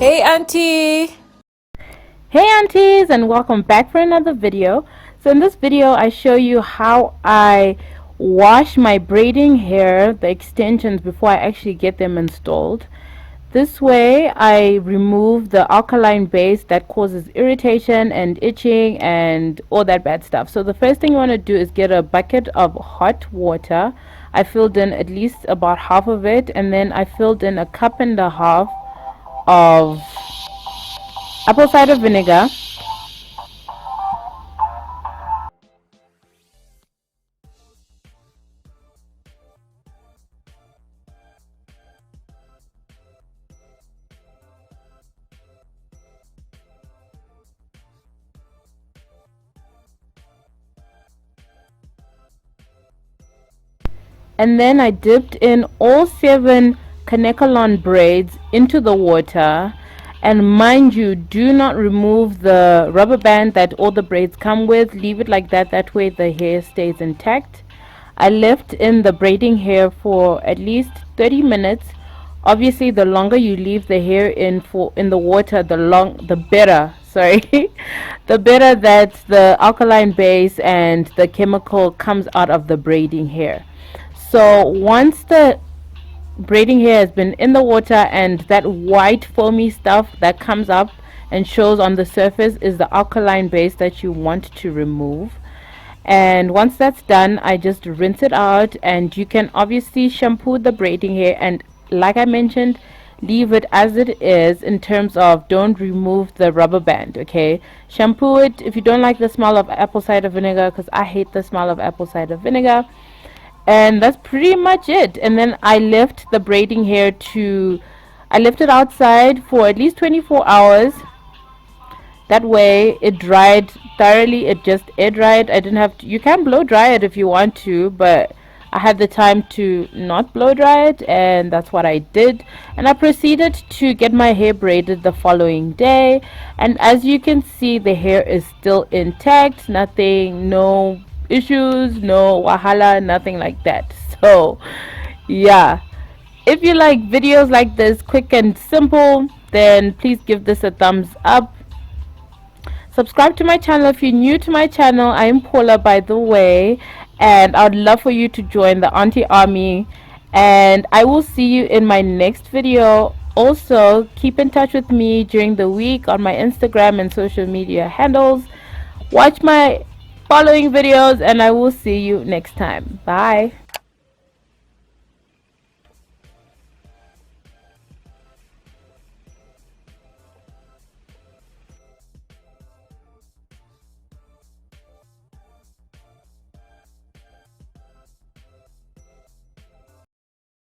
Hey auntie! Hey aunties, and welcome back for another video. So in this video I show you how I wash my braiding hair, the extensions, before I actually get them installed. This way I remove the alkaline base that causes irritation and itching and all that bad stuff. So the first thing you want to do is get a bucket of hot water. I filled in at least about half of it, and then I filled in a cup and a half of apple cider vinegar. And then I dipped in all 7 Kanekalon braids into the water. And mind you, do not remove the rubber band that all the braids come with. Leave it like that, that way the hair stays intact. I left in the braiding hair for at least 30 minutes. Obviously the longer you leave the hair in the water, the better, sorry, the better that the alkaline base and the chemical comes out of the braiding hair. So once the braiding hair has been in the water and that white foamy stuff that comes up and shows on the surface is the alkaline base that you want to remove. And once that's done, I just rinse it out, and you can obviously shampoo the braiding hair, and like I mentioned, leave it as it is in terms of don't remove the rubber band. Okay, shampoo it if you don't like the smell of apple cider vinegar, because I hate the smell of apple cider vinegar. And that's pretty much it. And then I left the braiding hair I left it outside for at least 24 hours. That way it dried thoroughly. It just air dried. I didn't have to, you can blow dry it if you want to, but I had the time to not blow dry it, and that's what I did. And I proceeded to get my hair braided the following day, and as you can see, the hair is still intact. Nothing, no issues, no wahala, nothing like that. So yeah, if you like videos like this, quick and simple, then please give this a thumbs up. Subscribe to my channel if you're new to my channel. I am Paula, by the way, and I would love for you to join the auntie army, and I will see you in my next video. Also, keep in touch with me during the week on my Instagram and social media handles. Watch my following videos, and I will see you next time. Bye.